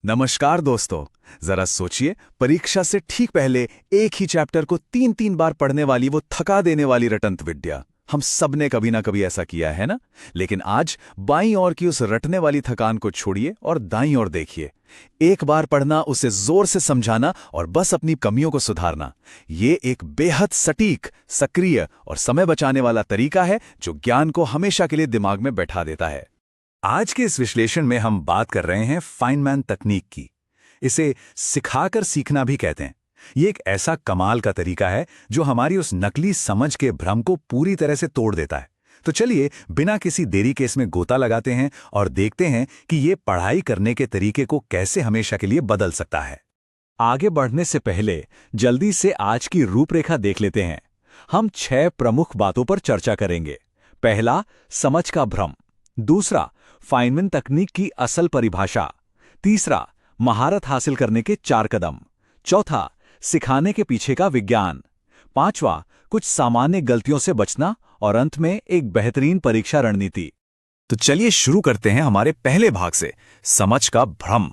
नमस्कार दोस्तों। जरा सोचिए, परीक्षा से ठीक पहले एक ही चैप्टर को तीन तीन बार पढ़ने वाली वो थका देने वाली रटंत विद्या। हम सब ने कभी ना कभी ऐसा किया है ना। लेकिन आज बाईं ओर की उस रटने वाली थकान को छोड़िए और दाईं ओर देखिए। एक बार पढ़ना, उसे जोर से समझाना और बस अपनी कमियों को सुधारना, ये एक बेहद सटीक, सक्रिय और समय बचाने वाला तरीका है जो ज्ञान को हमेशा के लिए दिमाग में बैठा देता है। आज के इस विश्लेषण में हम बात कर रहे हैं फाइनमैन तकनीक की। इसे सिखाकर सीखना भी कहते हैं। ये एक ऐसा कमाल का तरीका है जो हमारी उस नकली समझ के भ्रम को पूरी तरह से तोड़ देता है। तो चलिए बिना किसी देरी के इसमें गोता लगाते हैं और देखते हैं कि ये पढ़ाई करने के तरीके को कैसे हमेशा के लिए बदल सकता है। आगे बढ़ने से पहले जल्दी से आज की रूपरेखा देख लेते हैं। हम 6 प्रमुख बातों पर चर्चा करेंगे। पहला, समझ का भ्रम। दूसरा, फाइनमैन तकनीक की असल परिभाषा। तीसरा, महारत हासिल करने के 4 कदम। चौथा, सिखाने के पीछे का विज्ञान। पांचवा, कुछ सामान्य गलतियों से बचना। और अंत में एक बेहतरीन परीक्षा रणनीति। तो चलिए शुरू करते हैं हमारे पहले भाग से, समझ का भ्रम।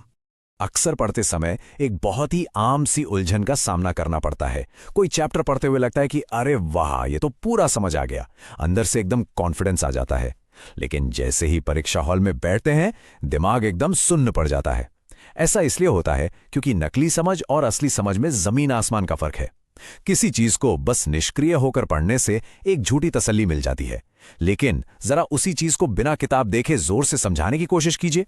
अक्सर पढ़ते समय एक बहुत ही आम सी उलझन का सामना करना पड़ता है। कोई चैप्टर पढ़ते हुए लगता है कि अरे वाह, ये तो पूरा समझ आ गया। अंदर से एकदम कॉन्फिडेंस आ जाता है। लेकिन जैसे ही परीक्षा हॉल में बैठते हैं, दिमाग एकदम सुन्न पड़ जाता है। ऐसा इसलिए होता है क्योंकि नकली समझ और असली समझ में जमीन आसमान का फर्क है। किसी चीज को बस निष्क्रिय होकर पढ़ने से एक झूठी तसल्ली मिल जाती है, लेकिन जरा उसी चीज को बिना किताब देखे जोर से समझाने की कोशिश कीजिए,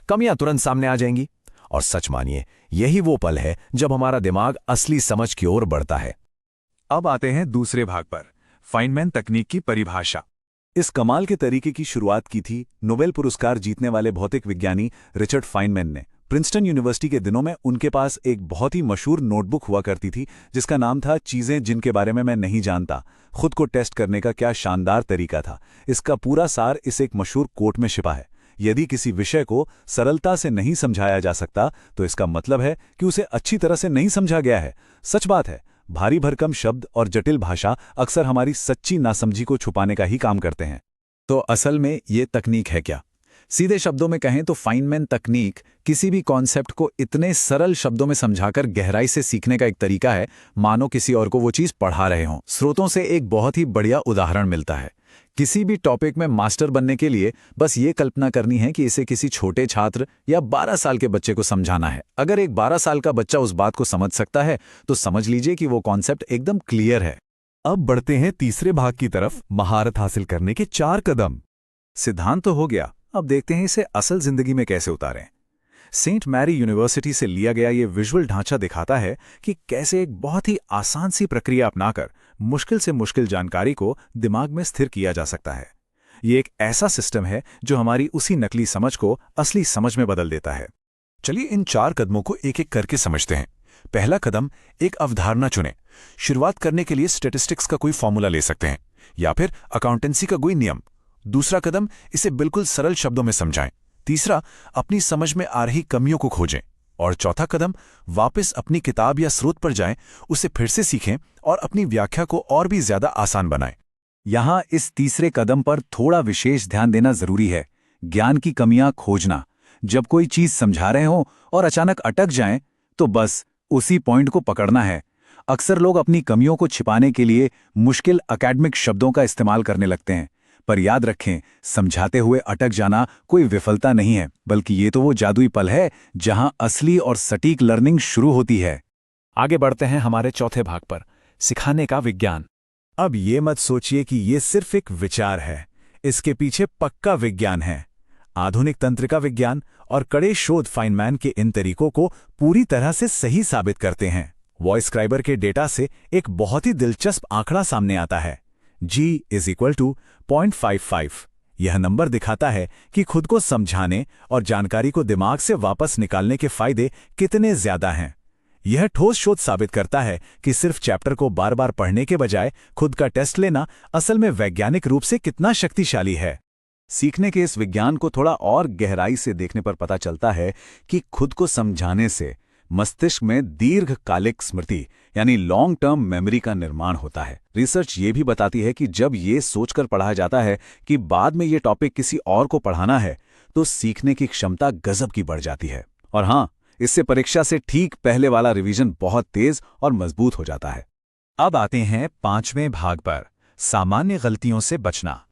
कमियां तुरंत सामने आ जाएंगी। और सच मानिए, यही वो पल है जब हमारा दिमाग असली समझ की ओर बढ़ता है। अब आते हैं दूसरे भाग पर, फाइनमैन तकनीक की परिभाषा। इस कमाल के तरीके की शुरुआत की थी नोबेल पुरस्कार जीतने वाले भौतिक विज्ञानी रिचर्ड फाइनमैन ने। प्रिंसटन यूनिवर्सिटी के दिनों में उनके पास एक बहुत ही मशहूर नोटबुक हुआ करती थी जिसका नाम था चीजें जिनके बारे में मैं नहीं जानता। खुद को टेस्ट करने का क्या शानदार तरीका था। इसका पूरा सार इस एक मशहूर कोट में छिपा है। यदि किसी विषय को सरलता से नहीं समझाया जा सकता तो इसका मतलब है कि उसे अच्छी तरह से नहीं समझा गया है। सच बात है, भारी भरकम शब्द और जटिल भाषा अक्सर हमारी सच्ची नासमझी को छुपाने का ही काम करते हैं। तो असल में ये तकनीक है क्या? सीधे शब्दों में कहें तो फाइनमैन तकनीक किसी भी कॉन्सेप्ट को इतने सरल शब्दों में समझाकर गहराई से सीखने का एक तरीका है, मानो किसी और को वो चीज पढ़ा रहे हों। स्रोतों से एक बहुत ही बढ़िया उदाहरण मिलता है। किसी भी टॉपिक में मास्टर बनने के लिए बस ये कल्पना करनी है कि इसे किसी छोटे छात्र या 12 साल के बच्चे को समझाना है। अगर एक 12 साल का बच्चा उस बात को समझ सकता है तो समझ लीजिए कि वो कॉन्सेप्ट एकदम क्लियर है। अब बढ़ते हैं तीसरे भाग की तरफ, महारत हासिल करने के 4 कदम। सिद्धांत तो हो गया, अब देखते हैं इसे असल जिंदगी में कैसे उतारें। सेंट मैरी यूनिवर्सिटी से लिया गया ये विजुअल ढांचा दिखाता है कि कैसे एक बहुत ही आसान सी प्रक्रिया अपनाकर मुश्किल से मुश्किल जानकारी को दिमाग में स्थिर किया जा सकता है। ये एक ऐसा सिस्टम है जो हमारी उसी नकली समझ को असली समझ में बदल देता है। चलिए इन 4 कदमों को एक एक करके समझते हैं। पहला कदम, एक अवधारणा चुनें। शुरुआत करने के लिए स्टैटिस्टिक्स का कोई फॉर्मूला ले सकते हैं या फिर अकाउंटेंसी का कोई नियम। दूसरा कदम, इसे बिल्कुल सरल शब्दों में समझाएं। तीसरा, अपनी समझ में आ रही कमियों को खोजें। और चौथा कदम, वापस अपनी किताब या स्रोत पर जाएं, उसे फिर से सीखें और अपनी व्याख्या को और भी ज्यादा आसान बनाएं। यहां इस तीसरे कदम पर थोड़ा विशेष ध्यान देना जरूरी है, ज्ञान की कमियां खोजना। जब कोई चीज समझा रहे हो और अचानक अटक जाएं, तो बस उसी पॉइंट को पकड़ना है। अक्सर लोग अपनी कमियों को छिपाने के लिए मुश्किल एकेडमिक शब्दों का इस्तेमाल करने लगते हैं, पर याद रखें, समझाते हुए अटक जाना कोई विफलता नहीं है, बल्कि ये तो वो जादुई पल है जहां असली और सटीक लर्निंग शुरू होती है। आगे बढ़ते हैं हमारे चौथे भाग पर, सिखाने का विज्ञान। अब ये मत सोचिए कि ये सिर्फ एक विचार है, इसके पीछे पक्का विज्ञान है। आधुनिक तंत्रिका विज्ञान और कड़े शोध फाइनमैन के इन तरीकों को पूरी तरह से सही साबित करते हैं। वॉइसक्राइबर के डेटा से एक बहुत ही दिलचस्प आंकड़ा सामने आता है। G = 0.55। यह नंबर दिखाता है कि खुद को समझाने और जानकारी को दिमाग से वापस निकालने के फायदे कितने ज्यादा हैं। यह ठोस शोध साबित करता है कि सिर्फ चैप्टर को बार बार पढ़ने के बजाय खुद का टेस्ट लेना असल में वैज्ञानिक रूप से कितना शक्तिशाली है। सीखने के इस विज्ञान को थोड़ा और गहराई से देखने पर पता चलता है कि खुद को समझाने से मस्तिष्क में दीर्घकालिक स्मृति यानी लॉन्ग टर्म मेमोरी का निर्माण होता है। रिसर्च ये भी बताती है कि जब ये सोचकर पढ़ा जाता है कि बाद में ये टॉपिक किसी और को पढ़ाना है, तो सीखने की क्षमता गजब की बढ़ जाती है। और हाँ, इससे परीक्षा से ठीक पहले वाला रिवीजन बहुत तेज और मजबूत हो जाता है। अब आते हैं 5वें भाग पर, सामान्य गलतियों से बचना।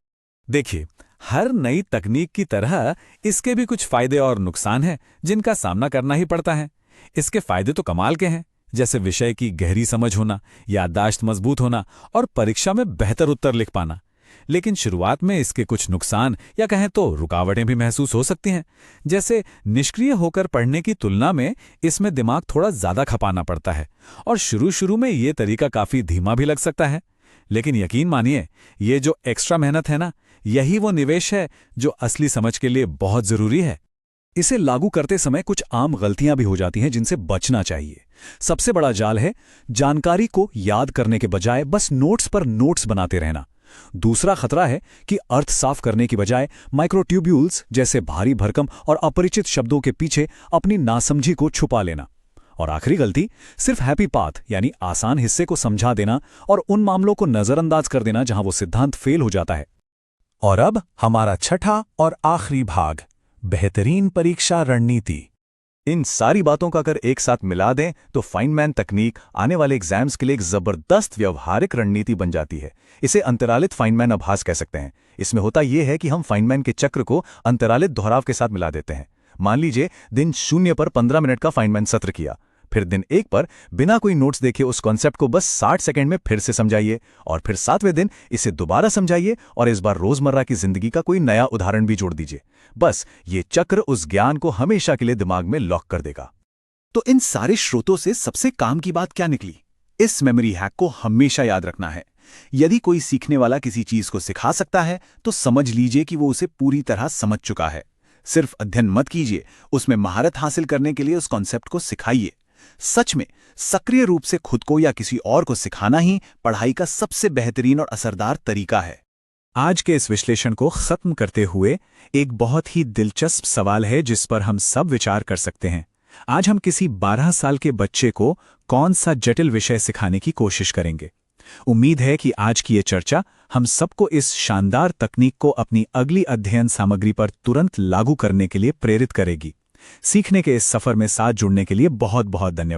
देखिए, हर नई तकनीक की तरह इसके भी कुछ फायदे और नुकसान हैं जिनका सामना करना ही पड़ता है। इसके फायदे तो कमाल के हैं, जैसे विषय की गहरी समझ होना, याददाश्त मजबूत होना और परीक्षा में बेहतर उत्तर लिख पाना। लेकिन शुरुआत में इसके कुछ नुकसान या कहें तो रुकावटें भी महसूस हो सकती हैं। जैसे निष्क्रिय होकर पढ़ने की तुलना में इसमें दिमाग थोड़ा ज्यादा खपाना पड़ता है और शुरू में ये तरीका काफी धीमा भी लग सकता है। लेकिन यकीन मानिए, ये जो एक्स्ट्रा मेहनत है ना, यही वो निवेश है जो असली समझ के लिए बहुत जरूरी है। इसे लागू करते समय कुछ आम गलतियां भी हो जाती हैं जिनसे बचना चाहिए। सबसे बड़ा जाल है जानकारी को याद करने के बजाय बस नोट्स पर नोट्स बनाते रहना। दूसरा खतरा है कि अर्थ साफ करने की बजाय माइक्रोट्यूब्यूल्स जैसे भारी भरकम और अपरिचित शब्दों के पीछे अपनी नासमझी को छुपा लेना। और आखिरी गलती, सिर्फ हैप्पी पाथ यानी आसान हिस्से को समझा देना और उन मामलों को नजरअंदाज कर देना जहां वो सिद्धांत फेल हो जाता है। और अब हमारा छठा और आखिरी भाग, बेहतरीन परीक्षा रणनीति। इन सारी बातों का अगर एक साथ मिला दें तो फाइनमैन तकनीक आने वाले एग्जाम्स के लिए एक जबरदस्त व्यवहारिक रणनीति बन जाती है। इसे अंतरालित फाइनमैन अभ्यास कह सकते हैं। इसमें होता यह है कि हम फाइनमैन के चक्र को अंतरालित दोहराव के साथ मिला देते हैं। मान लीजिए दिन 0 पर 15 मिनट का फाइनमैन सत्र किया, फिर दिन 1 पर बिना कोई नोट्स देखे उस कॉन्सेप्ट को बस 60 सेकंड में फिर से समझाइए, और फिर 7वें दिन इसे दोबारा समझाइए और इस बार रोजमर्रा की जिंदगी का कोई नया उदाहरण भी जोड़ दीजिए। बस ये चक्र उस ज्ञान को हमेशा के लिए दिमाग में लॉक कर देगा। तो इन सारे स्रोतों से सबसे काम की बात क्या निकली? इस मेमोरी हैक को हमेशा याद रखना है। यदि कोई सीखने वाला किसी चीज को सिखा सकता है तो समझ लीजिए कि वो उसे पूरी तरह समझ चुका है। सिर्फ अध्ययन मत कीजिए, उसमें महारत हासिल करने के लिए उस कॉन्सेप्ट को सिखाइए। सच में सक्रिय रूप से खुद को या किसी और को सिखाना ही पढ़ाई का सबसे बेहतरीन और असरदार तरीका है। आज के इस विश्लेषण को खत्म करते हुए एक बहुत ही दिलचस्प सवाल है जिस पर हम सब विचार कर सकते हैं। आज हम किसी 12 साल के बच्चे को कौन सा जटिल विषय सिखाने की कोशिश करेंगे? उम्मीद है कि आज की ये चर्चा हम सबको इस शानदार तकनीक को अपनी अगली अध्ययन सामग्री पर तुरंत लागू करने के लिए प्रेरित करेगी। सीखने के इस सफर में साथ जुड़ने के लिए बहुत बहुत धन्यवाद।